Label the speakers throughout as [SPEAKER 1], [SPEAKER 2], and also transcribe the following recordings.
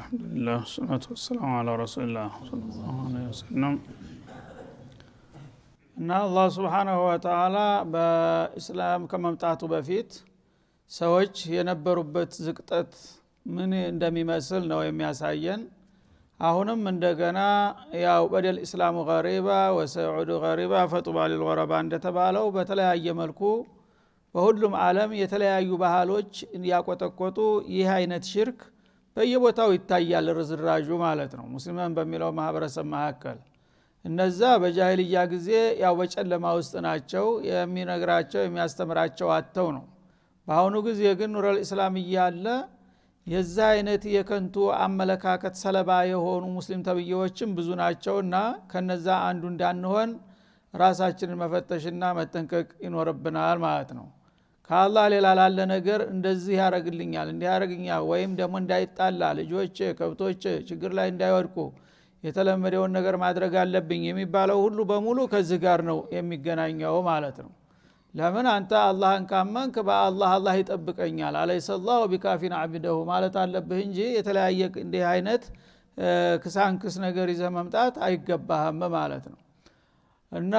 [SPEAKER 1] አልሐምዱሊላህ ወሰላቱ ወሰላሙ ዐላ ረሱሊላህ ሰለላሁ ዐለይሂ ወሰለም። እና አላህ ሱብሓነሁ ወተዓላ በእስላም ከመምጣቱ በፊት ሰዎች የነበሩበት ዝቅጠት ምን እንደሚመስል ነው የሚያሳየን። አሁንም እንደገና ያው በደል ኢስላሙ ገሪባ ወሰዑዱ ገሪባ ፈጡባ ሊልገረባ እንደተባለው በተለያየ መልኩ በሁሉም ዓለም የተለያዩ ባህሎች ያቆጠቆጡ ይህ አይነት ሽርክ በየቦታው ይታያል። ርዝራዡ ማለት ነው ሙስሊማን በሚለው ማህበረሰብ መካከል። እነዛ በጃሂልያ ጊዜ ያው በጨለማ ውስጥ ናቸው፣ የሚነግራቸው የሚያስተምራቸው አጥተው ነው። በአሁኑ ጊዜ ግን ኑረል ኢስላም እያለ የዛ አይነት የከንቱ አመለካከት ሰለባ የሆኑ ሙስሊም ተብዬዎችም ብዙ ናቸውና ከነዛ አንዱ እንዳንሆን ራሳችንን መፈተሽና መጠንቀቅ ይኖርብናል ማለት ነው። ከአላህ ሌላ ላለ ነገር እንደዚህ ያረግልኛል እንዲህ ያረግኛል ወይም ደግሞ እንዳይጣላ ልጆች ከብቶች ችግር ላይ እንዳይወድቁ የተለመደውን ነገር ማድረግ አለብኝ የሚባለው ሁሉ በሙሉ ከዚህ ጋር ነው የሚገናኘው ማለት ነው። ለምን አንተ አላህን ካመንክ በአላህ ይጠብቀኛል አለይሰላሁ ቢካፊን አብደሁ ማለት አለብህ እንጂ የተለያየ እንዲህ አይነት ክሳንክስ ነገር ይዘህ መምጣት አይገባህም ማለት ነው። እና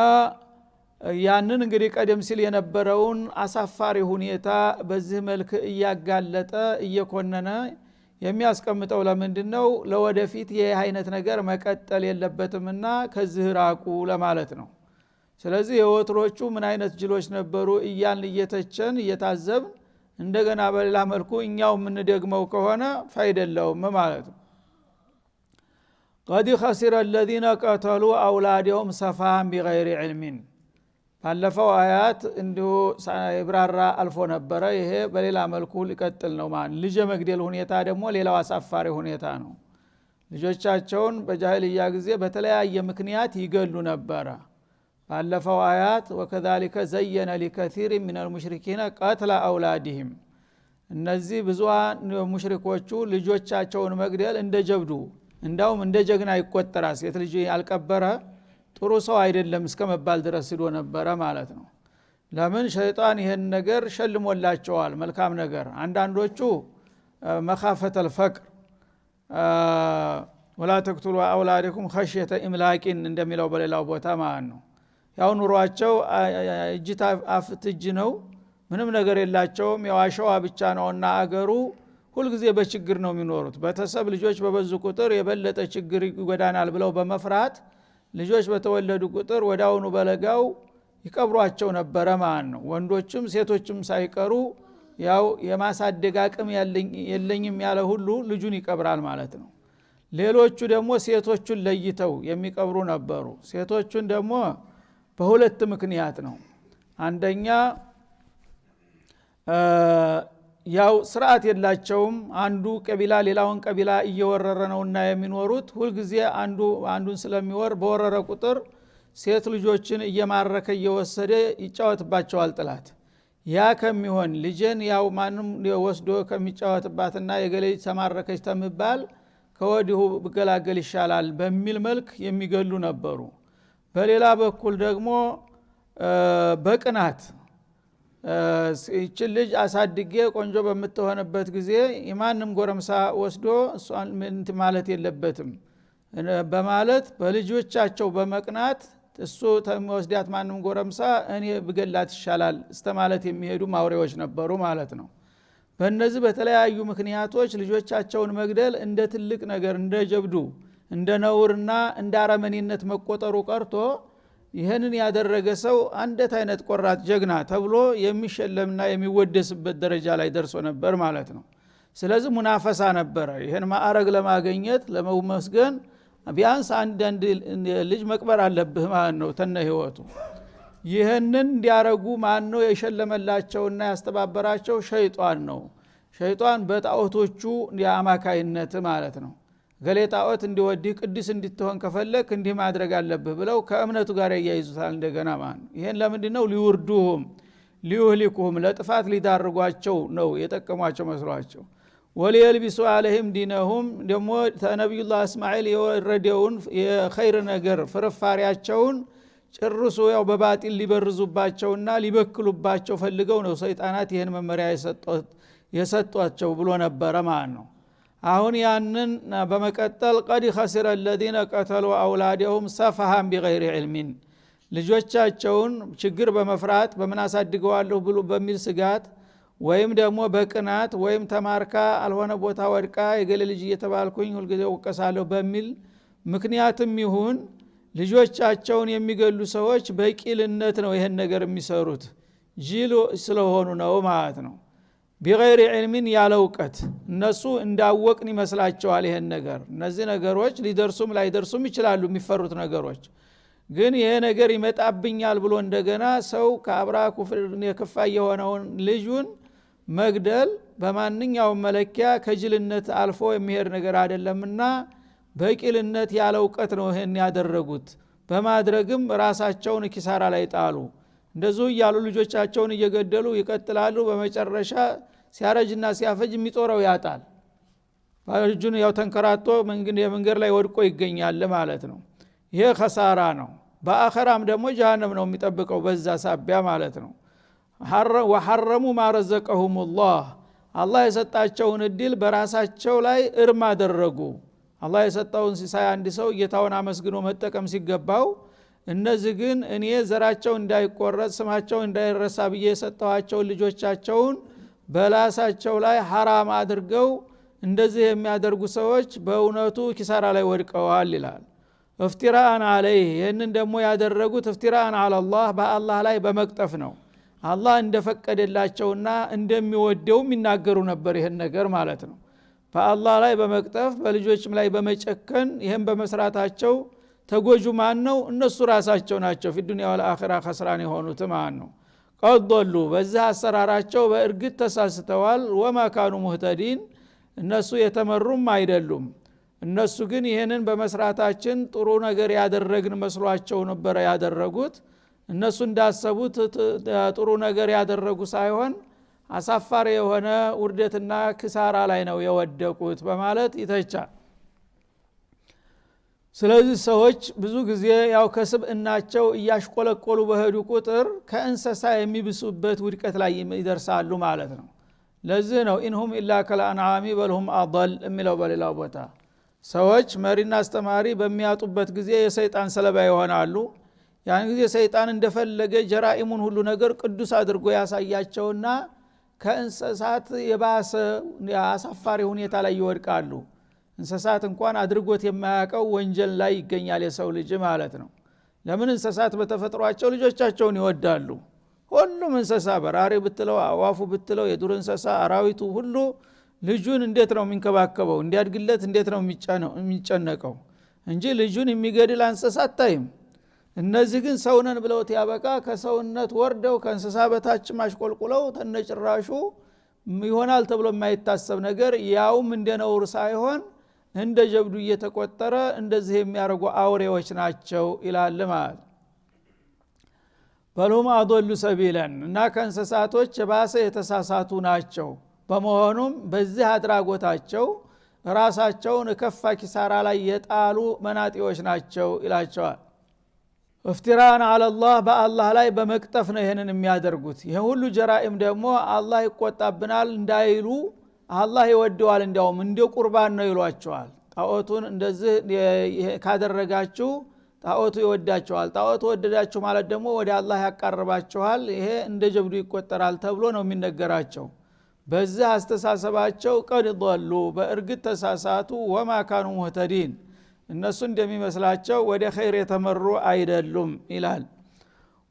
[SPEAKER 1] ያንን እንግዲህ ቀደም ሲል የነበረውን አሳፋሪ ሁኔታ በዚህ መልክ እያጋለጠ እየኮነነ የሚያስቀምጠው ለምንድነው? ለወደፊት ይህ አይነት ነገር መቀጠል የለበትምና ከዚህ ራቁ ለማለት ነው። ስለዚህ የወትሮቹ ምን አይነት ጅሎች ነበሩ እያልን እየተቸን እየታዘብን እንደገና በሌላ መልኩ እኛው የምንደግመው ከሆነ ፋይዳ የለውም ማለት ነው። قد خسر الذين قتلوا أولادهم سفها بغير علم ባለፈው አያት እንዲሁ ኢብራራ አልፎ ነበረ። ይሄ በሌላ መልኩ ሊቀጥል ነው ማለት ልጅ መግደል ሁኔታ ደግሞ ሌላው አሳፋሪ ሁኔታ ነው። ልጆቻቸውን በጃሂልያ ጊዜ በተለያየ ምክንያት ይገሉ ነበረ። ባለፈው አያት ወከዛሊከ ዘየነ ሊከሲር من المشركين قتل اولادهم እነዚህ ብዙሃን ሙሽሪኮቹ ልጆቻቸውን መግደል እንደ ጀብዱ እንዳውም እንደ ጀግና ይቆጠራል። ሴት ልጅ ያልቀበረ ጥሩ ሰው አይደለም እስከመባል ድረስ ሄዶ ነበረ ማለት ነው። ለምን ሸይጣን ይሄን ነገር ሸልሞላቸዋል መልካም ነገር። አንዳንዶቹ መኻፈተል ፈቅር ወላ ተቅቱሉ አውላደኩም ኸሽየተ ኢምላቂን እንደሚለው በሌላው ቦታ ማለት ነው። ያው ኑሯቸው እጅታ አፍትጅ ነው፣ ምንም ነገር የላቸውም። ያው አሸዋ ብቻ ነውና አገሩ ሁልጊዜ በችግር ነው የሚኖሩት። ቤተሰብ ልጆች በበዙ ቁጥር የበለጠ ችግር ይጎዳናል ብለው በመፍራት ልጆች በተወለዱ ቁጥር ወዳውኑ በለጋው ይቀብሯቸው ነበረ ማለት ነው። ወንዶችም ሴቶችም ሳይቀሩ ያው የማሳደግ አቅም የለኝም ያለ ሁሉ ልጁን ይቀብራል ማለት ነው። ሌሎቹ ደግሞ ሴቶቹን ለይተው የሚቀብሩ ነበሩ። ሴቶቹን ደግሞ በሁለት ምክንያት ነው። አንደኛ ያው ስርዓት የላቸውም። አንዱ ቀቢላ ሌላውን ቀቢላ እየወረረ ነውና የሚኖሩት ሁልጊዜ አንዱን ስለሚወር በወረረ ቁጥር ሴት ልጆችን እየማረከ እየወሰደ ይጫወትባቸዋል ጥላት። ያ ከሚሆን ልጅን ያው ማንም ወስዶ ከሚጫወትባትና የገሌ ተማረከች ተምባል ከወዲሁ ብገላገል ይሻላል በሚል መልክ የሚገሉ ነበሩ። በሌላ በኩል ደግሞ በቅናት እቺ ልጅ አሳድጌ ቆንጆ በመተሆነበት ጊዜ የማንም ጎረምሳ ወስዶ እሷን ምን ማለት የለበትም በማለት በልጆቻቸው በመቅናት እሱ ተወስዳት ማንም ጎረምሳ እኔ ብገላት ይሻላል እስተማለት የሚሄዱ ማውሬዎች ነበሩ ማለት ነው። በእነዚህ በተለያዩ ምክንያቶች ልጆቻቸውን መግደል እንደ ትልቅ ነገር እንደ ጀብዱ እንደ ነውርና እንደ አረመኔነት መቆጠሩ ቀርቶ ይህንን ያደረገ ሰው አንደት አይነት ቆራጥ ጀግና ተብሎ የሚሸለምና የሚወደስበት ደረጃ ላይ ደርሶ ነበር ማለት ነው። ስለዚህ ሙናፈሳ ነበረ። ይህን ማዕረግ ለማግኘት ለመመስገን ቢያንስ አንድ ልጅ መቅበር አለብህ ማለት ነው ተነ ህይወቱ። ይህንን እንዲያረጉ ማን ነው የሸለመላቸውና ያስተባበራቸው? ሸይጣን ነው። ሸይጣን በጣዖቶቹ አማካይነት ማለት ነው። ገሌ ጣዖት እንዲወድህ ቅዱስ እንድትሆን ከፈለክ እንዲህ ማድረግ አለብህ ብለው ከእምነቱ ጋር ያያይዙታል እንደገና ማለት ነው። ይሄን ለምንድነው? ሊወርዱሁም ሊዩህሊኩሁም ለጥፋት ሊዳርጓቸው ነው የጠቀሟቸው መስሏቸው። ወሊየልቢሱ አለይሂም ዲነሁም ደግሞ ነብዩላህ እስማኤል የወረደውን የኸይር ነገር ፍርፋሪያቸውን ጭርሱ ያው በባጢል ሊበርዙባቸውና ሊበክሉባቸው ፈልገው ነው ሰይጣናት ይሄን መመሪያ የሰጧቸው ብሎ ነበረ ማለት ነው። አሁን ያንን በመቀጠል قد خسر الذين قتلوا اولادهم سفها بغير علم ልጆቻቸውን ችግር በመፍራት በምን አሳድገዋለሁ ብሎ በሚል ስጋት ወይም ደግሞ በቅናት ወይም ተማርካ አልሆነ ቦታ ወድቃ የገለ ልጅ እየተባልኩኝ ሁሉ ጊዜ ወቀሳለሁ በሚል ምክንያትም ይሁን ልጆቻቸውን የሚገሉ ሰዎች በቂልነት ነው ይሄን ነገር የሚሰሩት ጂሎ ስለሆኑ ነው ማለት ነው بغير علم ያለውቀት እነሱ እንዳወቅን ይመስላቸዋል ይሄን ነገር እነዚህ ነገሮች ሊደርሱም ላይደርሱም ይችላሉ የሚፈሩት ነገሮች ግን ይሄ ነገር ይመጣብኛል ብሎ እንደገና ሰው ከአብራ ኩፍር የከፋ የሆነውን ልጁን መግደል በማንኛውም መለኪያ ከጅልነት አልፎ የሚሄድ ነገር አይደለምና በቂልነት ያለውቀት ነው ይሄን ያደረጉት በማድረግም ራሳቸውን ኪሳራ ላይ ጣሉ እንደዚህ ያሉ ልጆቻቸውን እየገደሉ ይቀጥላሉ በመጨረሻ ሲያረጅና ሲያፈጅ የሚጦረው ያጣል ባልጁን ያው ተንከራቶ መንገድ ላይ ወድቆ ይገኛል ማለት ነው ይሄ ኸሳራ ነው በአኸራም ደግሞ ጀሃነም ነው የሚጠብቀው በዛ ሳቢያ ማለት ነው ወሐረሙ ማ ረዘቀሁም አላህ የሰጣቸውን እድል በራሳቸው ላይ እርም አደረጉ አላህ የሰጠውን ሲሳይ አንድ ሰው ጌታውን አመስግኖ መጠቀም ሲገባው እነዚህ ግን እኔ ዘራቸው እንዳይቆረጥ ስማቸው እንዳይረሳ ብዬ የሰጠዋቸው ልጆቻቸውን በላሳቸው ላይ حرام አድርገው እንደዚህ የሚያደርጉ ሰዎች በእውነቱ ኪሳራ ላይ ወድቀዋል ይላል እፍትራአን አለይህ ይህንን ደግሞ ያደረጉት እፍትራአን አለላህ በአላህ ላይ በመቅጠፍ ነው አላህ እንደፈቀደላቸውና እንደሚወደው የሚናገሩ ነበር ይሄን ነገር ማለት ነው በአላህ ላይ በመቅጠፍ በልጆችም ላይ በመጨከን ይሄን በመስራታቸው ተጎጁ ማን ነው እነሱ ራሳቸው ናቸው في والآخرة خسران የሆኑት ማን ነው ቀضሉ በዛ አሰራራቸው በእርግጥ ተሳስተዋል وما كانوا مهتدين እነሱ የተመሩም አይደሉም እነሱ ግን ይሄንን በመስራታችን ጥሩ ነገር ያደረግን መስሏቸው ነበር ያደረጉት እነሱ እንዳሰቡት ጥሩ ነገር ያደረጉ ሳይሆን አሳፋሪ የሆነ ውርደትና ክሳራ ላይ ነው የወደቁት በማለት ይተቻል ስለዚህ ሰዎች ብዙ ጊዜ ያው ከስብእናቸው እያሽቆለቆሉ በሄዱ ቁጥር ከእንስሳ የሚብሱበት ውድቀት ላይ ይደርሳሉ ማለት ነው ለዚህ ነው ኢንሁም ኢላ ከልአንዓሚ በልሁም አضል የሚለው በሌላው ቦታ ሰዎች መሪና አስተማሪ በሚያጡበት ጊዜ የሰይጣን ሰለባ ይሆናሉ ያን ጊዜ ሰይጣን እንደፈለገ ጀራኢሙን ሁሉ ነገር ቅዱስ አድርጎ ያሳያቸውና ከእንስሳት የባሰ አሳፋሪ ሁኔታ ላይ ይወድቃሉ እንስሳት እንኳን አድርጎት የማያቀው ወንጀል ላይ ይገኛል የሰው ልጅ ማለት ነው ለምን እንስሳት በተፈጥሯቸው ልጆቻቸውን ይወዳሉ ሁሉም እንስሳ በራሪ ብትለው አዋፉ ብትለው የዱር እንስሳ አራዊቱ ሁሉ ልጁን እንዴት ነው የሚንከባከበው እንዲያድግለት እንዴት ነው የሚጨነቀው እንጂ ልጁን የሚገድል እንስሳ አታይም እነዚህ ግን ሰውነን ብለውት ያበቃ ከሰውነት ወርደው ከእንስሳ በታች ማሽቆልቁለው ተነጭራሹ ይሆናል ተብሎ የማይታሰብ ነገር ያውም እንደነውር ሳይሆን እንደ ጀብዱ እየተቆጠረ እንደዚህ የሚያደርጉ አውሬዎች ናቸው ይላል ማለት በሉም አዶሉ ሰቢለን እና ከእንስሳቶች የባሰ የተሳሳቱ ናቸው በመሆኑም በዚህ አድራጎታቸው ራሳቸውን ከፋ ኪሳራ ላይ የጣሉ መናጢዎች ናቸው ይላቸዋል እፍትራን አለላህ በአላህ ላይ በመቅጠፍ ነው ይሄንን የሚያደርጉት ይሄ ሁሉ ጀራኢም ደግሞ አላህ ይቆጣብናል እንዳይሉ አላህ ይወደዋል እንዲያውም እንደ ቁርባን ነው ይሏቸዋል ጣዖቱን እንደዚህ ካደረጋችሁ ጣዖቱ ይወዳቸዋል ጣዖቱ ወደዳችሁ ማለት ደግሞ ወደ አላህ ያቀርባችኋል ይሄ እንደ ጀብዱ ይቆጠራል ተብሎ ነው የሚነገራቸው በዚህ አስተሳሰባቸው ቀድ ضሉ በእርግጥ ተሳሳቱ وما كانوا مهتدين እነሱ እንደሚመስላቸው ወደ ኸይር የተመሩ አይደሉም ይላል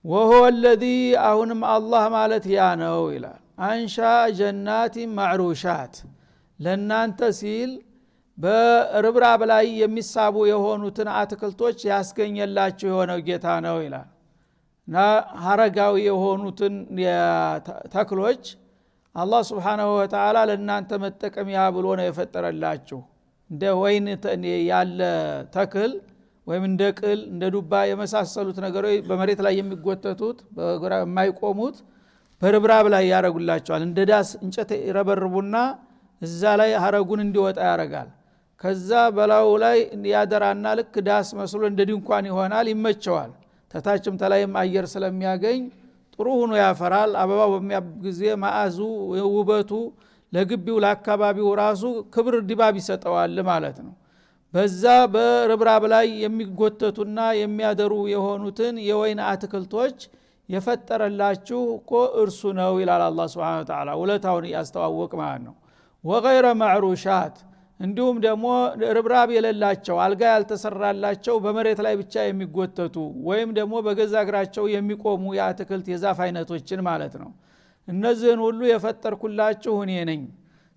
[SPEAKER 1] وهو الذي አሁንም አላህ ማለት ያ ነው ይላል አንሻ ጀናት ማዕሩሻት ለናንተ ሲል በርብራብ ላይ የሚሳቡ የሆኑትን አትክልቶች ያስገኘላችሁ የሆነው ጌታ ነው ይላል እና ሐረጋዊ የሆኑትን ተክሎች አላህ Subhanahu Wa Ta'ala ለናንተ መጠቀሚያ ብሎ ነው የፈጠረላችሁ እንደ ወይን ያለ ተክል ወይም እንደ ቅል እንደ ዱባ የመሳሰሉት ነገሮች በመሬት ላይ የሚጎተቱት በግራ የማይቆሙት በርብራብ ላይ ያረጉላቸዋል እንደ ዳስ እንጨት ይረበርቡና እዛ ላይ ሐረጉን እንዲወጣ ያረጋል ከዛ በላው ላይ ያደራና ልክ ዳስ መስሎ እንደ ድንኳን ይሆናል ይመቸዋል ተታችም ተላይም አየር ስለሚያገኝ ጥሩ ሆኖ ያፈራል አበባው በሚያብብ ጊዜ ማአዙ ውበቱ ለግቢው ለአካባቢው ራሱ ክብር ድባብ ይሰጠዋል ማለት ነው። በዛ በርብራብ ላይ የሚጎተቱና የሚያደሩ የሆኑትን የወይን አትክልቶች የፈጠረላችሁ እኮ እርሱ ነው ይላል አላህ Subhanahu Wa Ta'ala ውለታውን ያስተዋወቅ ማለት ነው። ወገይረ ማዕሩሻት እንዲሁም ደግሞ ርብራብ የሌላቸው አልጋ ያልተሰራላቸው በመሬት ላይ ብቻ የሚጎተቱ ወይም ደግሞ በገዛ እግራቸው የሚቆሙ የአትክልት የዛፍ አይነቶችን ማለት ነው። እነዚህን ሁሉ የፈጠርኩላችሁ እኔ ነኝ።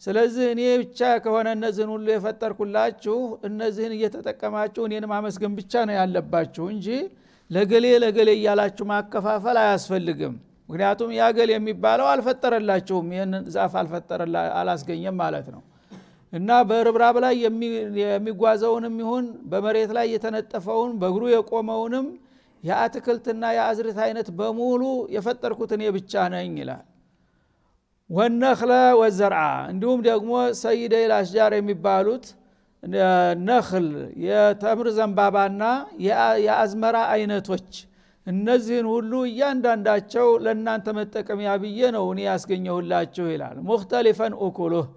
[SPEAKER 1] ስለዚህ እኔ ብቻ ከሆነ እነዚህን ሁሉ የፈጠርኩላችሁ እነዚህን እየተጠቀማችሁ እኔን ማመስገን ብቻ ነው ያለባችሁ እንጂ ለገሌ እያላችሁ ማከፋፈል አያስፈልግም። ምክንያቱም ያገል የሚባለው አልፈጠረላችሁም፣ ይሄን ዛፍ አላስገኘም ማለት ነው። እና በርብራብ ላይ የሚጓዘውንም ይሁን በመሬት ላይ የተነጠፈውን በእግሩ የቆመውንም የአትክልትና የአዝርት አይነት በሙሉ የፈጠርኩት እኔ ብቻ ነኝ ይላል። ወነኽለ ወዘርዓ እንዲሁም ደግሞ ሰይደይ አሽጃር የሚባሉት ነኽል የተምር ዘንባባና የአዝመራ አይነቶች እነዚህን ሁሉ እያንዳንዳቸው ለእናንተ መጠቀሚያ ብዬ ነው እኔ ያስገኘሁላችሁ ይላል። ሙኽተሊፈን ኡኩሉህ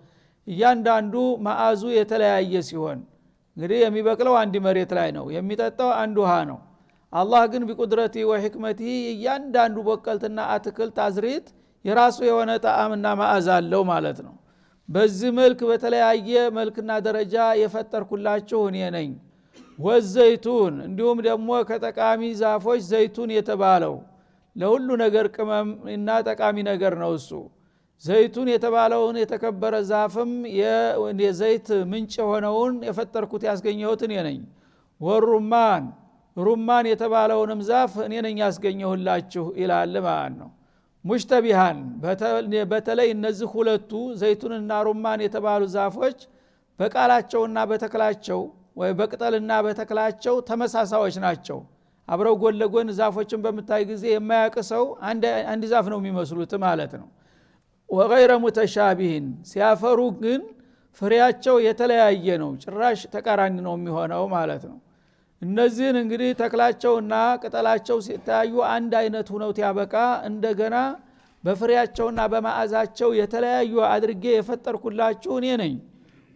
[SPEAKER 1] እያንዳንዱ መዓዙ የተለያየ ሲሆን እንግዲህ የሚበቅለው አንድ መሬት ላይ ነው፣ የሚጠጣው አንድ ውሃ ነው። አላህ ግን ቢቁድረቲ ወህክመቲ እያንዳንዱ በቀልትና አትክልት አዝሪት የራሱ የሆነ ጣዕምና መዓዛ አለው ማለት ነው። በዚህ መልክ በተለያየ መልክና ደረጃ የፈጠርኩላችሁ እኔ ነኝ። ወዘይቱን እንዲሁም ደግሞ ከጠቃሚ ዛፎች ዘይቱን የተባለው ለሁሉ ነገር ቅመምና ጠቃሚ ነገር ነው እሱ። ዘይቱን የተባለውን የተከበረ ዛፍም የዘይት ምንጭ የሆነውን የፈጠርኩት ያስገኘሁት እኔ ነኝ። ሩማን የተባለውንም ዛፍ እኔ ነኝ ያስገኘሁላችሁ ይላል ማለት ነው። ሙሽተቢሃን በተለይ እነዚህ ሁለቱ ዘይቱንና ሩማን የተባሉ ዛፎች በቃላቸውና በተክላቸው ወይ በቅጠልና በተክላቸው ተመሳሳዮች ናቸው። አብረው ጎን ለጎን ዛፎችን በመታይ ጊዜ የማያቅሰው አንድ ዛፍ ነው የሚመስሉት ማለት ነው። ወገይረ ሙተሻቢሂን ሲያፈሩ ግን ፍሬያቸው የተለያየ ነው፣ ጭራሽ ተቃራኒ ነው የሚሆነው ማለት ነው። እነዚህን እንግዲህ ተክላቸውና ቅጠላቸው ሲታዩ አንድ አይነት ሆነው ያበቃ እንደገና በፍሬያቸውና በመዓዛቸው የተለያዩ አድርጌ የፈጠርኩላችሁ እኔ ነኝ።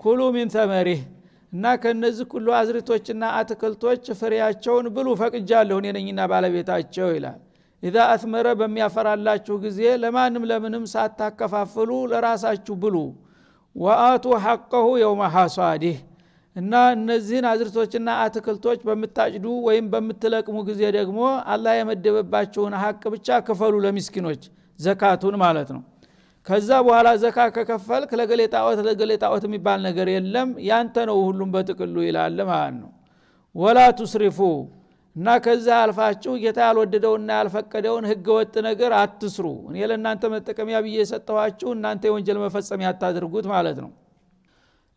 [SPEAKER 1] ኩሉ ሚን ተመሪህ እና ከነዚህ ሁሉ አዝርቶችና አትክልቶች ፍሬያቸውን ብሉ ፈቅጃለሁ እኔ ነኝና ባለቤታቸው ይላል። ኢዛ አስመረ በሚያፈራላችሁ ጊዜ ለማንም ለምንም ሳታከፋፍሉ ለራሳችሁ ብሉ። ወአቱ ሐቀሁ የውመ ሐሳዲህ እና እነዚህን አዝርቶችና አትክልቶች በምታጭዱ ወይም በምትለቅሙ ጊዜ ደግሞ አላህ የመደበባቸውን ሐቅ ብቻ ክፈሉ ለሚስኪኖች ዘካቱን ማለት ነው። ከዛ በኋላ ዘካ ከከፈልክ ለገሌጣዖት የሚባል ነገር የለም፣ ያንተ ነው ሁሉም በጥቅሉ ይላል ማለት ነው። ወላ ቱስሪፉ እና ከዛ አልፋችሁ ጌታ ያልወደደውና ያልፈቀደውን ህገወጥ ነገር አትስሩ። እኔ ለእናንተ መጠቀሚያ ብዬ የሰጠኋችሁ እናንተ የወንጀል መፈጸሚያ አታድርጉት ማለት ነው።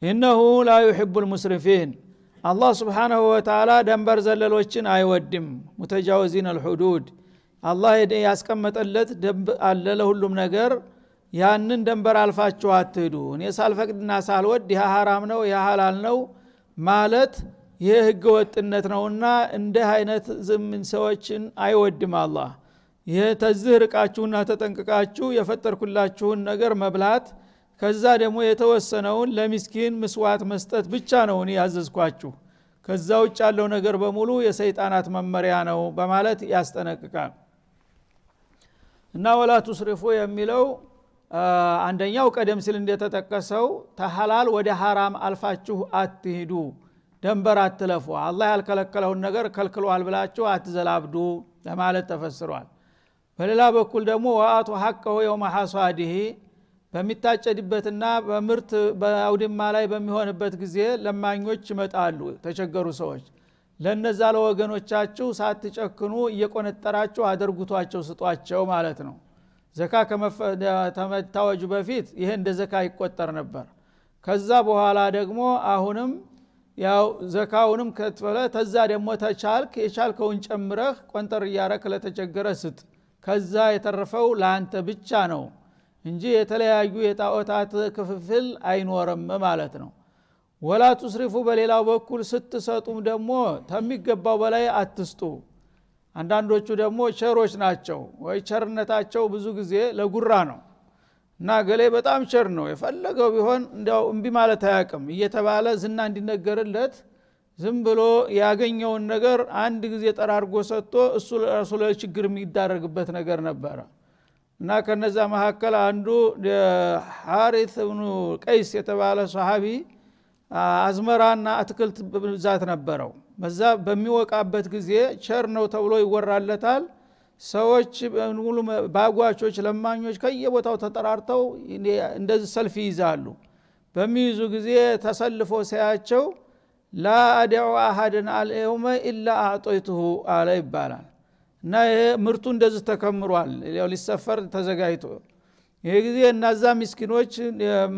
[SPEAKER 1] ኢነሁ ላ ዩሒቡል ሙስሪፊን አላህ Subhanahu Wa Ta'ala ደንበር ዘለሎችን አይወድም። ሙተጃወዚን አልሁዱድ አላህ ያስቀመጠለት ደንብ አለ ለሁሉም ነገር፣ ያንን ደንበር አልፋችሁ አትሄዱ። እኔ ሳልፈቅድና ሳልወድ ይህ ሐራም ነው ይህ ሐላል ነው ማለት ይህ ህገ ወጥነት ነውና እንደ አይነት ዝምን ሰዎችን አይወድም አላህ። ይህ ተዝህ ርቃችሁና ተጠንቅቃችሁ የፈጠርኩላችሁን ነገር መብላት ከዛ ደግሞ የተወሰነውን ለሚስኪን መስዋዕት መስጠት ብቻ ነው እኔ ያዘዝኳችሁ። ከዛ ውጭ ያለው ነገር በሙሉ የሰይጣናት መመሪያ ነው በማለት ያስጠነቅቃል። እና ወላ ቱስሪፉ የሚለው አንደኛው ቀደም ሲል እንደተጠቀሰው ተሐላል ወደ ሐራም አልፋችሁ አትሂዱ፣ ደንበር አትለፉ፣ አላህ ያልከለከለውን ነገር ከልክሏል ብላችሁ አትዘላብዱ ለማለት ተፈስሯል። በሌላ በኩል ደግሞ ወአቱ ሐቀሁ የውመ ሐሳዲህ በሚታጨድበትና በምርት በአውድማ ላይ በሚሆንበት ጊዜ ለማኞች ይመጣሉ፣ ተቸገሩ ሰዎች። ለነዛ ለወገኖቻችሁ ሳትጨክኑ እየቆነጠራችሁ አድርጉቷቸው፣ ስጧቸው ማለት ነው። ዘካ ከመታወጁ በፊት ይሄ እንደ ዘካ ይቆጠር ነበር። ከዛ በኋላ ደግሞ አሁንም ያው ዘካውንም ከተፈለ ተዛ ደግሞ ተቻልክ የቻልከውን ጨምረህ ቆንጠር ያረክ ለተቸገረ ስጥ። ከዛ የተረፈው ለአንተ ብቻ ነው እንጂ የተለያዩ የጣዖታት ክፍፍል አይኖርም ማለት ነው። ወላ ቱስሪፉ በሌላው በኩል ስትሰጡም ደግሞ ተሚገባው በላይ አትስጡ። አንዳንዶቹ ደግሞ ቸሮች ናቸው ወይ ቸርነታቸው ብዙ ጊዜ ለጉራ ነው። እና ገሌ በጣም ቸር ነው የፈለገው ቢሆን እንደው እንቢ ማለት አያውቅም እየተባለ ዝና እንዲነገርለት ዝም ብሎ ያገኘውን ነገር አንድ ጊዜ ጠራርጎ ሰጥቶ እሱ ለራሱ ለችግር የሚዳረግበት ነገር ነበር። እና ከነዛ መካከል አንዱ ሐሪስ ኢብኑ ቀይስ የተባለ ሱሐቢ አዝመራና አትክልት በብዛት ነበረው። በዛ በሚወቃበት ጊዜ ቸር ነው ተብሎ ይወራለታል። ሰዎች ሙሉ ባጓቾች ለማኞች ከየቦታው ተጠራርተው እንደዚህ ሰልፍ ይይዛሉ። በሚይዙ ጊዜ ተሰልፎ ሲያቸው ላ አድዑ አሐደን አልየውመ ኢላ አዕጠይቱሁ አለ ይባላል። እና ይሄ ምርቱ እንደዚህ ተከምሯል ሊሰፈር ተዘጋጅቶ ይሄ ጊዜ እነዛ ምስኪኖች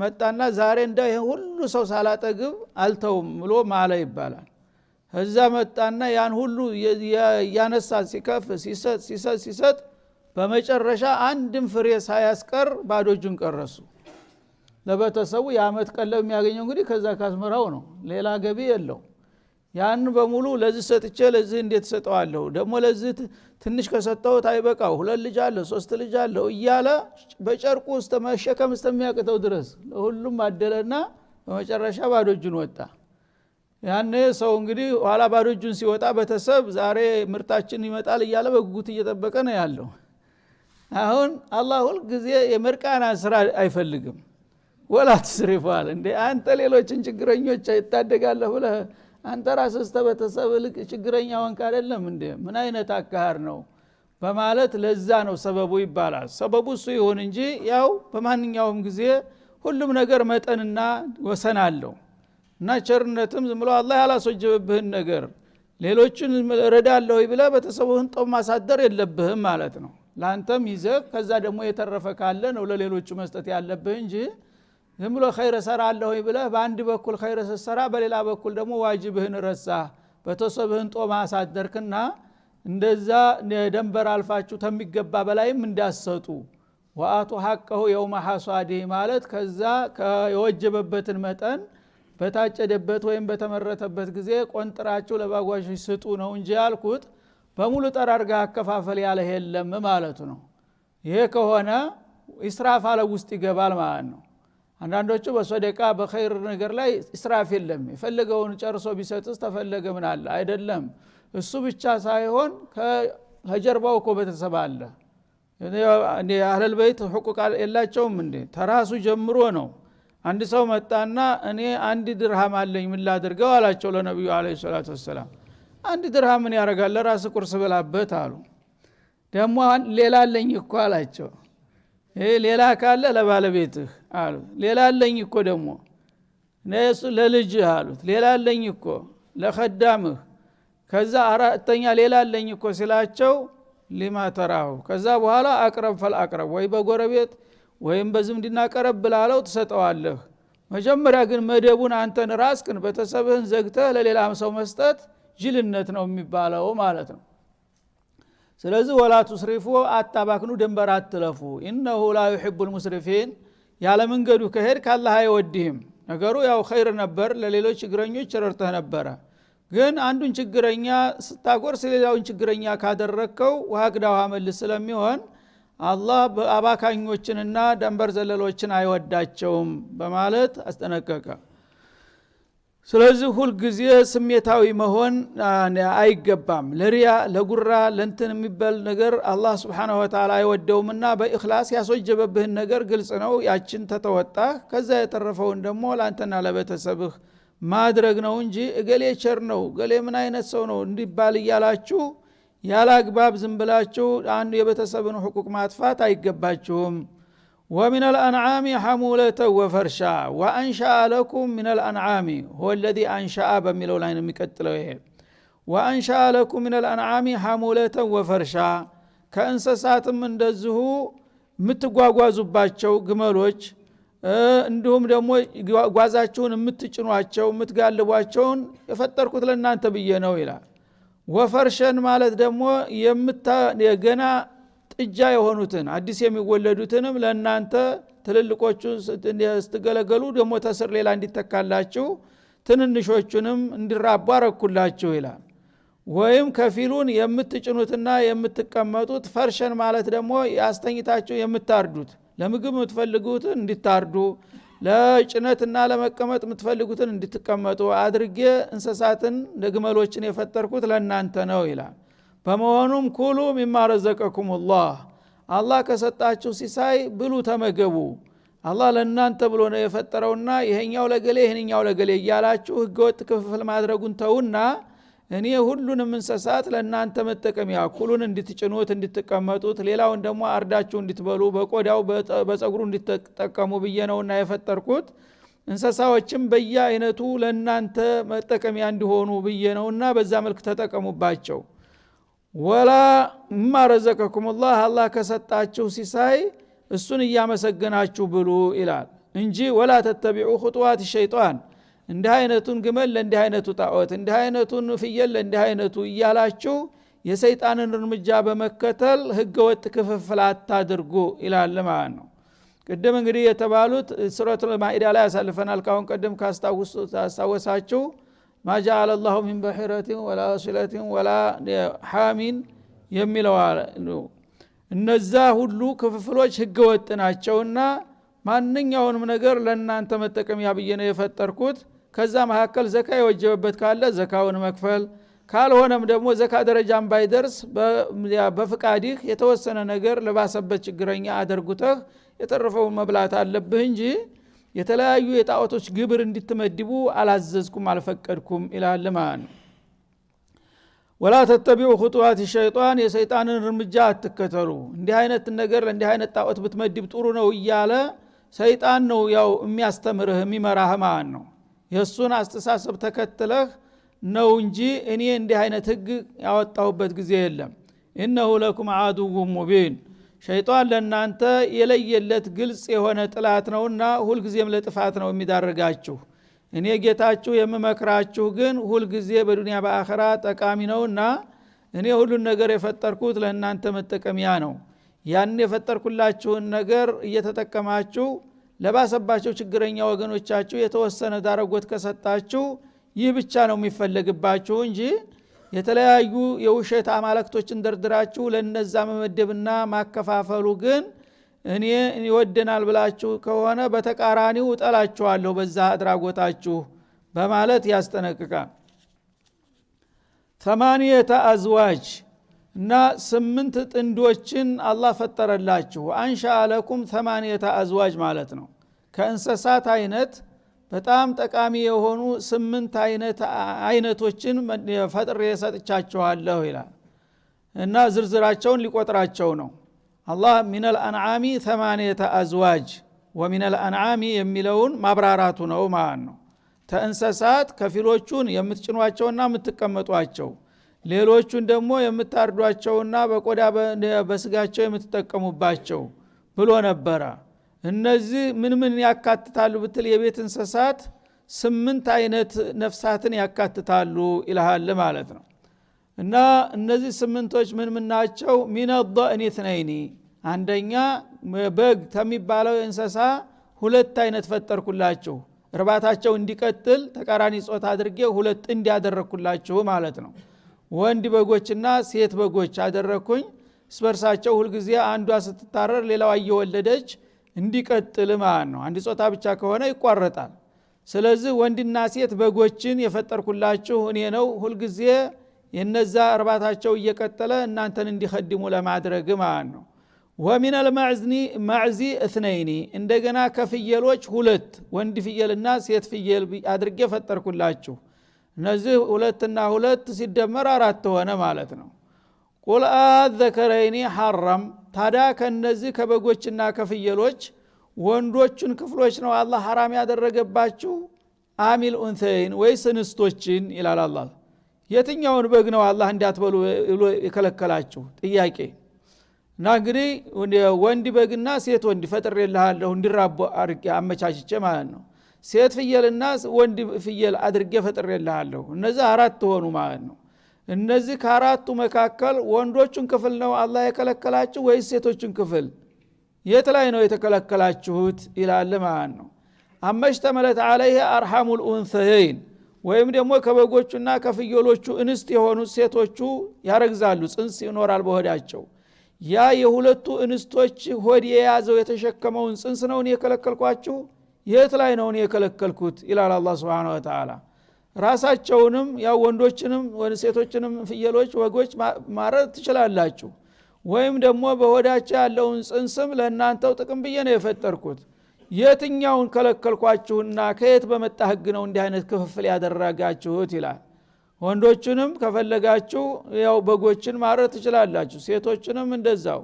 [SPEAKER 1] መጣና ዛሬ እንደ ይሄ ሁሉ ሰው ሳላጠግብ አልተውም ብሎ ማለ ይባላል። እዛ መጣና ያን ሁሉ ያነሳ ሲከፍ ሲሰጥ በመጨረሻ አንድም ፍሬ ሳያስቀር ባዶ እጁን ቀረሱ። ለቤተሰቡ የአመት ቀለብ የሚያገኘው እንግዲህ ከዛ ካስመራው ነው፣ ሌላ ገቢ የለው። ያን በሙሉ ለዚህ ሰጥቼ ለዚህ እንዴት ሰጠዋለሁ ደግሞ ለዚህ ትንሽ ከሰጠሁት አይበቃው 2 ልጅ አለ 3 ልጅ አለ እያለ በጨርቁ ውስጥ መሸከም እስከሚያቅተው ድረስ ለሁሉም አደለና በመጨረሻ ባዶ እጁን ወጣ። ያኔ ሰው እንግዲህ ኋላ ባዶ እጁን ሲወጣ ቤተሰብ ዛሬ ምርታችን ይመጣል እያለ በጉጉት እየጠበቀ ነው ያለው። አሁን አላህ ሁሉ ጊዜ የመርቃና ስራ አይፈልግም። ወላ ትስሪፋል እንዴ አንተ ሌሎችን ችግረኞች ይታደጋለህ ብለህ አንተ ራስህ ቤተሰብ ልክ ችግረኛ ወንክ አይደለም እንዴ? ምን አይነት አካሃር ነው በማለት ለዛ ነው ሰበቡ ይባላል። ሰበቡ እሱ ይሁን እንጂ ያው በማንኛውም ጊዜ ሁሉም ነገር መጠንና ወሰን አለው። እና ቸርነትም ዝም ብሎ አላህ ያላስወጀበብህን ነገር ሌሎችን ረዳለሁ ብለህ ቤተሰብህን ጦም ማሳደር የለብህም ማለት ነው። ላንተም ይዘህ ከዛ ደግሞ የተረፈ ካለ ነው ለሌሎቹ መስጠት ያለብህ እንጂ ዝም ብሎ ኸይር ሰራለሁ ብለህ በአንድ በኩል ኸይር ሰራ በሌላ በኩል ደግሞ ዋጅብህን ረሳህ ቤተሰብህን ጦም ማሳደርክና እንደዛ ደንበር አልፋችሁ ተሚገባ በላይም እንዳሰጡ ወአቱ ሐቀሁ የውመ ሐሳዲህ ማለት ከዛ የወጀበበትን መጠን በታጨደበት ወይም በተመረተበት ጊዜ ቆንጥራችሁ ለባጓሾች ስጡ ነው እንጂ ያልኩት በሙሉ ጠራርጋ አከፋፈል ያለ የለም ማለት ነው። ይሄ ከሆነ ኢስራፍ አለ ውስጥ ይገባል ማለት ነው። አንዳንዶቹ በሰደቃ በኸይር ነገር ላይ ኢስራፍ የለም የፈለገውን ጨርሶ ቢሰጥስ ተፈለገ ምን አለ አይደለም። እሱ ብቻ ሳይሆን ከጀርባው እኮ ቤተሰብ አለ። እንዴ አህለል በይት ሁቁቅ የላቸውም እንዴ? ተራሱ ጀምሮ ነው። አንድ ሰው መጣና እኔ 1 ድርሃም አለኝ ምን ላድርገው አላቸው ለነብዩ አለይሂ ሰላቱ ወሰለም። 1 ድርሃም ምን ያረጋል ለራስ ቁርስ በላበት አሉ። ደግሞ ሌላ አለኝ እኮ አላቸው። ሌላ ካለ ለባለቤትህ አሉ። ሌላ አለኝ እኮ ደግሞ ነሱ ለልጅህ አሉት። ሌላ አለኝ እኮ ለኸዳምህ። ከዛ አራተኛ ሌላ አለኝ እኮ ሲላቸው ሊማ ተራው ከዛ በኋላ አቅረብ ፈልአቅረብ ወይ በጎረቤት ወይም በዝምድና ቀረብ ብላለው ትሰጠዋለህ። መጀመሪያ ግን መደቡን አንተን ራስክን ቤተሰብህን ዘግተህ ለሌላ ሰው መስጠት ጅልነት ነው የሚባለው ማለት ነው። ስለዚህ ወላ ትስሪፉ አታባክኑ ድንበር አትለፉ ኢነሁ ላ يحب المسرفين ያለ መንገዱ ከሄድክ አላህ አይወድህም። ነገሩ ያው ኸይር ነበር ለሌሎች ችግረኞች ረርተህ ነበር። ግን አንዱን ችግረኛ ስታጎርስ ሌላውን ችግረኛ ካደረከው ወሃግዳው አመልስ ስለሚሆን አላህ አባካኞችንና ደንበር ዘለሎችን አይወዳቸውም በማለት አስጠነቀቀ። ስለዚህ ሁሉ ጊዜ ስሜታዊ መሆን አይገባም። ለሪያ ለጉራ ለንተን የሚባል ነገር አላህ Subhanahu Wa Ta'ala አይወደውምና በእኽላስ ያስወጀበብህን ነገር ግልጽ ነው ያችን ተተወጣ ከዛ የተረፈውን ደግሞ ላንተና ለቤተሰብህ ማድረግ ነው እንጂ እገሌ ቸር ነው እገሌ ምን አይነት ሰው ነው እንዲባል ይያላችሁ ያለ አግባብ ዝም ብላችሁ አንዱ የቤተሰብን ሁቁቅ ማጥፋት አይገባችሁም። ومن الأنعام حمولة وفرشا وأنشأ لكم من الأنعام هو الذي أنشأ بميلو لاين የሚቀጥለው ይሄ وأنشأ لكم من الأنعام حمولة وفرشا ከእንስሳትም እንደዚሁ የምትጓጓዙባቸው ግመሎች እንዲሁም ደግሞ ጓዛቸውን የምትጭኗቸው የምትጋልቧቸውን የፈጠርኩት ለእናንተ ብዬ ነው ይላል። ወፈርሸን ማለት ደግሞ ገና ጥጃ የሆኑትን አዲስ የሚወለዱትንም ለእናንተ ትልልቆቹ ስትገለገሉ ደግሞ ተስር ሌላ እንዲተካላችሁ ትንንሾቹንም እንዲራቡ አረኩላችሁ ይላል። ወይም ከፊሉን የምትጭኑትና የምትቀመጡት ፈርሸን ማለት ደግሞ ያስተኝታችሁ የምታርዱት ለምግብ የምትፈልጉትን እንድታርዱ ለጭነትና ለመቀመጥ የምትፈልጉትን እንድትቀመጡ አድርጌ እንስሳትን ለግመሎችን የፈጠርኩት ለእናንተ ነው ይላል። በመሆኑም ኩሉ ሚማ ረዘቀኩሙላህ አላህ ከሰጣችሁ ሲሳይ ብሉ ተመገቡ። አላህ ለእናንተ ብሎ ነው የፈጠረውና ይሄኛው ለገሌ ይሄኛው ለገሌ እያላችሁ ህገወጥ ክፍፍል ማድረጉን ተውና እኔ ሁሉንም እንስሳት ለእናንተ መጠቀሚያ ኩሉን እንድትጭኑት እንድትቀመጡት ሌላውን ደግሞ አርዳችሁ እንድትበሉ በቆዳው በፀጉሩ እንድትጠቀሙ ብዬ ነውና የፈጠርኩት እንስሳዎችም በየአይነቱ ለእናንተ መጠቀሚያ እንዲሆኑ ብዬ ነውና በዛ መልክ ተጠቀሙባቸው። ወላ ማረዘቀኩሙላህ አላህ ከሰጣችሁ ሲሳይ እሱን እያመሰገናችሁ ብሉ ይላል እንጂ ወላ ተተቢዑ ኹጡዋት ሸይጣን እንዲህ አይነቱን ግመል ለእንዲህ አይነቱ ጣዖት እንዲህ አይነቱን ፍየል ለእንዲህ አይነቱ እያላችሁ የሰይጣንን እርምጃ በመከተል ህገወጥ ክፍፍል አታድርጉ ይላል ማለት ነው። ቀደም እንግዲህ የተባሉት ሱረቱል ማኢዳ ላይ ያሳልፈናል። ካሁን ቀደም ካስታወሳችሁ ማጃአለ አላሁ ሚን በሒረቲን ወላ ወሲለቲን ወላ ሐሚን የሚለው እነዛ ሁሉ ክፍፍሎች ህገወጥ ናቸውና ማንኛውንም ነገር ለእናንተ መጠቀሚያ ብዬ ነው የፈጠርኩት። ከዛ መካከል ዘካ የወጀበበት ካለ ዘካውን መክፈል ካልሆነም ደግሞ ዘካ ደረጃም ባይደርስ በፍቃድህ የተወሰነ ነገር ለባሰበት ችግረኛ አደርጉተህ የተረፈውን መብላት አለብህ እንጂ የተለያዩ የጣዖቶች ግብር እንድትመድቡ አላዘዝኩም አልፈቀድኩም ይላል ማለት ነው። ወላ ተተቢዑ ኹጡዋት ሸይጣን የሰይጣንን እርምጃ አትከተሉ። እንዲህ አይነት ነገር ለእንዲህ አይነት ጣዖት ብትመድብ ጥሩ ነው እያለ ሰይጣን ነው ያው የሚያስተምርህ የሚመራህ ማለት ነው። የሱን አስተሳሰብ ተከትለህ ነው እንጂ እኔ እንዲህ አይነት ህግ ያወጣሁበት ጊዜ የለም። ኢነሁ ለኩም አዱውም ሙቢን ሸይጣን ለእናንተ የለየለት ግልጽ የሆነ ጥላት ነውና ሁልጊዜም ለጥፋት ነው የሚዳርጋችሁ። እኔ ጌታችሁ የምመክራችሁ ግን ሁልጊዜ በዱንያ በአኺራ ጠቃሚ ነውና እኔ ሁሉን ነገር የፈጠርኩት ለእናንተ መጠቀሚያ ነው። ያን የፈጠርኩላችሁን ነገር እየተጠቀማችሁ ለባሰባቸው ችግረኛ ወገኖቻችሁ የተወሰነ ዳረጎት ከሰጣችሁ ይህ ብቻ ነው የሚፈለግባችሁ እንጂ የተለያዩ የውሸት አማልክቶችን ደርድራችሁ ለነዛ መመደብና ማከፋፈሉ ግን እኔ ይወደናል ብላችሁ ከሆነ በተቃራኒው እጠላችኋለሁ በዛ አድራጎታችሁ በማለት ያስጠነቅቃል። 8 አዝዋጅ እና 8 ጥንዶችን አላህ ፈጠረላችሁ። አንሻ ለኩም 8 አዝዋጅ ማለት ነው። ከእንስሳት አይነት በጣም ጠቃሚ የሆኑ 8 አይነቶችን ፈጥሬ ሰጥቻችኋለሁ ይላል እና ዝርዝራቸውን ሊቆጥራቸው ነው። አላህ ሚነል አንዓሚ 8 አዝዋጅ ወሚነል አንዓሚ የሚለውን ማብራራቱ ነው ማለት ነው። ተእንስሳት ከፊሎቹን የምትጭኗቸውና የምትቀመጧቸው ሌሎቹን ደግሞ የምታርዷቸውና በቆዳ በስጋቸው የምትጠቀሙባቸው ብሎ ነበረ። እነዚህ ምን ያካትታሉ ብትል የቤት እንስሳት 8 አይነት ነፍሳትን ያካትታሉ ይልሃል ማለት ነው። እና እነዚህ 8ቶች ምን ናቸው? ሚነ ضأن اثنين አንደኛ በግ ከሚባለው እንስሳ 2 አይነት ፈጠርኩላችሁ። እርባታቸው እንዲቀጥል ተቃራኒ ጾታ አድርጌ 2 እንዲያደረኩላችሁ ማለት ነው። ወንድ በጎችና ሴት በጎች አደረኩኝ። ስበርሳቸው ሁልጊዜ አንዷ ስትታረር ሌላዋ እየወለደች እንዲቀጥል ማለት ነው። አንድ ጾታ ብቻ ከሆነ ይቋረጣል። ስለዚህ ወንድና ሴት በጎችን የፈጠርኩላችሁ እኔ ነው። ሁልጊዜ የነዛ እርባታቸው እየቀጠለ እናንተን እንዲخدሙ ለማድረግ ማለት ነው። ወሚነል ማዕዚ 2 እንደገና ከፍየሎች 2 ወንድ ፍየልና ሴት ፍየል አድርጌ ፈጠርኩላችሁ። እነዚህ 2 እና 2 ሲደመር 4 ሆነ ማለት ነው። ቁል አዘከረይኒ ሐረም ታዲያ ከነዚህ ከበጎችና ከፍየሎች ወንዶቹን ክፍሎች ነው አላህ ሐራም ያደረገባችሁ አሚል ኡንሰይን ወይስ እንስቶችን ይላል አላህ። የትኛውን በግ ነው አላህ እንዳትበሉ የከለከላችሁ? ጥያቄ እና እንግዲህ ወንድ በግና ሴት ወንድ ፈጥሬልሃለሁ እንዲራቡ አድርጌ አመቻችቼ ማለት ነው። ሴት ፍየልና ወንድ ፍየል አድርጌ ፈጥሬልሃለሁ። እነዚህ 4 ሆኑ ማለት ነው። እነዚህ ከአራቱ መካከል ወንዶቹን ክፍል ነው አላህ የከለከላችሁ ወይስ ሴቶቹን ክፍል? የት ላይ ነው የተከለከላችሁት ይላል ማለት ነው። አመሽተመለት አለይህ አርሐሙል ኡንሰይን ወይም ደግሞ ከበጎቹና ከፍየሎቹ እንስት የሆኑ ሴቶቹ ያረግዛሉ፣ ጽንስ ይኖራል በሆዳቸው። ያ የሁለቱ እንስቶች ሆድ የያዘው የተሸከመውን ጽንስ ነው እኔ የከለከልኳችሁ? የት ላይ ነው እኔ የከለከልኩት? ይላል አላህ Subhanahu Wa Ta'ala። ራሳቸውንም ያው ወንዶችንም ሴቶችንም ፍየሎች ወጎች ማረድ ትችላላችሁ፣ ወይም ደግሞ በሆዳቸው ያለውን ጽንስም ለእናንተው ጥቅም ብዬ ነው የፈጠርኩት። የትኛውን ከለከልኳችሁና ከየት በመጣ ህግ ነው እንዲህ አይነት ክፍፍል ያደረጋችሁት? ይላል። ወንዶችንም ከፈለጋችሁ ያው በጎችን ማረድ ትችላላችሁ፣ ሴቶችንም እንደዛው።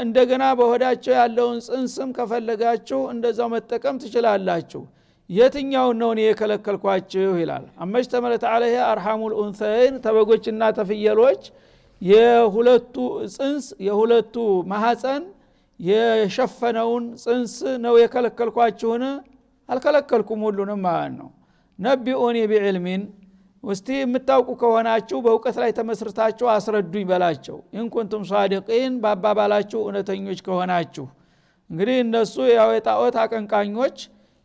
[SPEAKER 1] እንደገና በሆዳቸው ያለውን ጽንስም ከፈለጋችሁ እንደዛው መጠቀም ትችላላችሁ። የትኛውን ነው እኔ የከለከልኳችሁ? ይላል። አመሽተመለት عليه ارحام الانثيين ተበጎችና ተፍየሎች የሁለቱ ጽንስ የሁለቱ ማህፀን የሸፈነውን ጽንስ ነው የከለከልኳችሁን? አልከለከልኩም ሁሉንም ማለት ነው። ነቢኡኒ ቢዕልሚን ውስቲ የምታውቁ ከሆናችሁ በእውቀት ላይ ተመስርታችሁ አስረዱኝ በላቸው። ኢንኩንቱም ሷዲቂን ባባባላችሁ እውነተኞች ከሆናችሁ። እንግዲህ እነሱ ያው የጣዖት አቀንቃኞች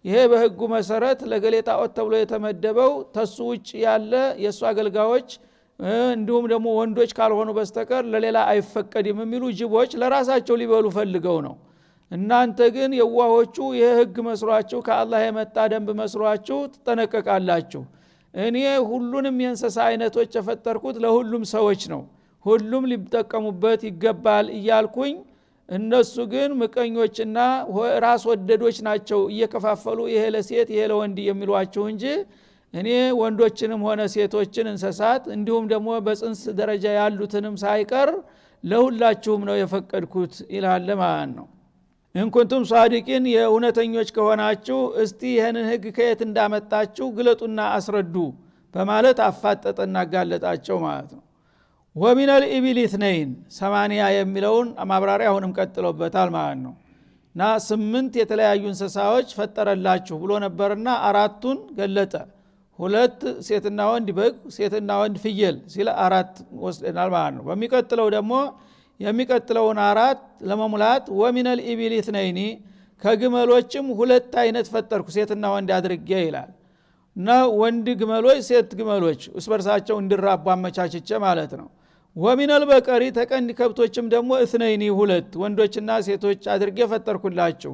[SPEAKER 1] ይሄ በህጉ መሰረት ለገሌ ጣዖት ተብሎ የተመደበው ተሱ ውጭ ያለ የሱ አገልጋዮች እንዲሁም ደግሞ ወንዶች ካልሆኑ በስተቀር ለሌላ አይፈቀድም የሚሉ ጅቦች ለራሳቸው ሊበሉ ፈልገው ነው። እናንተ ግን የዋሆቹ ይሄ ህግ መስሯችሁ ከአላህ የመጣ ደንብ መስሯችሁ ትጠነቀቃላችሁ። እኔ ሁሉንም የእንስሳ አይነቶች የፈጠርኩት ለሁሉም ሰዎች ነው፣ ሁሉም ሊጠቀሙበት ይገባል እያልኩኝ እነሱ ግን ምቀኞችና ራስ ወደዶች ናቸው እየከፋፈሉ ይሄ ለሴት ይሄ ለወንድ የሚሏቸው እንጂ እኔ ወንዶችንም ሆነ ሴቶችን እንስሳት እንዲሁም ደግሞ በጽንስ ደረጃ ያሉትንም ሳይቀር ለሁላችሁም ነው የፈቀድኩት ይላል ማለት ነው። እንኩንቱም ሷዲቂን የእውነተኞች ከሆናችሁ እስቲ ይህንን ህግ ከየት እንዳመጣችሁ ግለጡና አስረዱ በማለት አፋጠጠና ጋለጣቸው ማለት ነው። ወሚነል ኢቢል ኢትነይን 80 የሚለውን ማብራሪያ አሁንም ቀጥሎበታል ማለት ነው። እና 8 የተለያዩ እንስሳዎች ፈጠረላችሁ ብሎ ነበርና አራቱን ገለጠ። 2 ሴትና ወንድ በግ፣ ሴትና ወንድ ፍየል ሲል 4 ወስደናል ማለት ነው። በሚቀጥለው ደግሞ የሚቀጥለውን 4 ለመሙላት ወሚነል ኢቢል ኢትነይኒ ከግመሎችም 2 አይነት ፈጠርኩ ሴትና ወንድ አድርጌ ይላል። እና ወንድ ግመሎች ሴት ግመሎች እስበርሳቸው እንዲራቡ አመቻችቼ ማለት ነው። ወሚነል በቀሪ ተቀንድ ከብቶችም ደግሞ ኢትነይኒ 2 ወንዶችና ሴቶች አድርጌ ፈጠርኩላችሁ።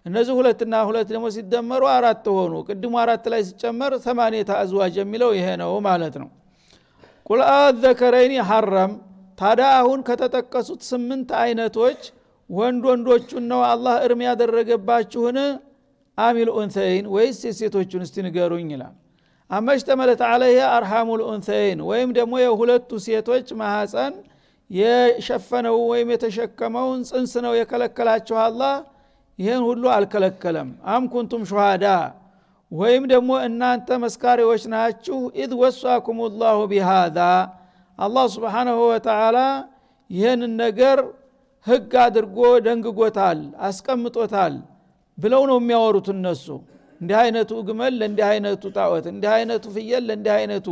[SPEAKER 1] እነዚህ 2 እና 2 ደግሞ ሲደመሩ 4 ሆኑ። ቅድሙ 4 ላይ ሲጨመር 8 አዝዋጅ የሚለው ይሄ ነው ማለት ነው። ቁል አዘከረይኒ ሐረም ታዲያ አሁን ከተጠቀሱት 8 አይነቶች ወንዶቹን ነው አላህ እርም ያደረገባችሁን? አሚል ኡንሰይን ወይስ ሴቶቹን እስቲ ንገሩኝ ይላል። አመሽተመለት عليه ارحام الانثيين ወይም ደግሞ የሁለቱ ሴቶች ማህፀን የሸፈነው ወይም የተሸከመውን ጽንስ ነው የከለከላችሁ አላህ? ይሄን ሁሉ አልከለከለም። አም ኩንቱም ሹሃዳ ወይም ደግሞ እናንተ መስካሪዎች ናችሁ? ኢዝ ወሷኩም الله بهذا አላህ Subhanahu Wa Ta'ala ይሄን ነገር ህግ አድርጎ ደንግጎታል አስቀምጦታል ብለው ነው የሚያወሩት እነሱ። እንዲህ አይነቱ ግመል ለእንዲህ አይነቱ ጣዖት፣ እንዲህ አይነቱ ፍየል ለእንዲህ አይነቱ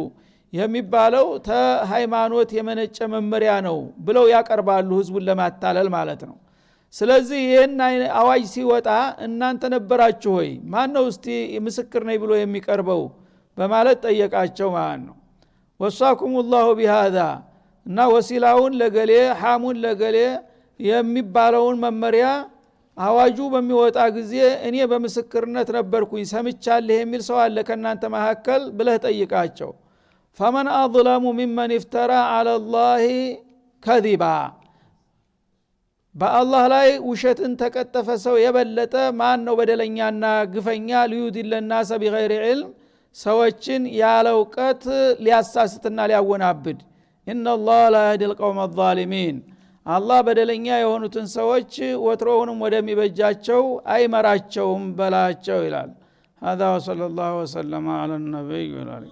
[SPEAKER 1] የሚባለው ተሃይማኖት የመነጨ መመሪያ ነው ብለው ያቀርባሉ ህዝቡን ለማታለል ማለት ነው። ስለዚህ ይሄን አዋጅ ሲወጣ እናንተ ነበራችሁ ወይ? ማን ነው እስቲ ምስክር ነኝ ብሎ የሚቀርበው በማለት ጠየቃቸው ማለት ነው። ወሳኩም الله بهذا እና ወሲላውን ለገሌ ሐሙን ለገሌ የሚባለውን መመሪያ አዋጁ በሚወጣ ጊዜ እኔ በምስክርነት ነበርኩኝ ሰምቻለሁ የሚል ሰው አለ ከናንተ መካከል ብለህ ጠይቃቸው። فمن اظلم ممن افترى على الله كذبا በአላህ ላይ ውሸትን ተቀጠፈ ሰው የበለጠ ማን ነው በደለኛና ግፈኛ? ሊዩድል الناس بغير علم ሰዎችን ያለ እውቀት ሊያሳስትና ሊያወናብድ። ان الله لا يهدي القوم الظالمين አላህ በደለኛ የሆኑትን ሰዎች ወትሮውንም ወደሚበጃቸው አይመራቸውም በላቸው ይላል። هذا وصلى الله وسلم على النبي وعلى اله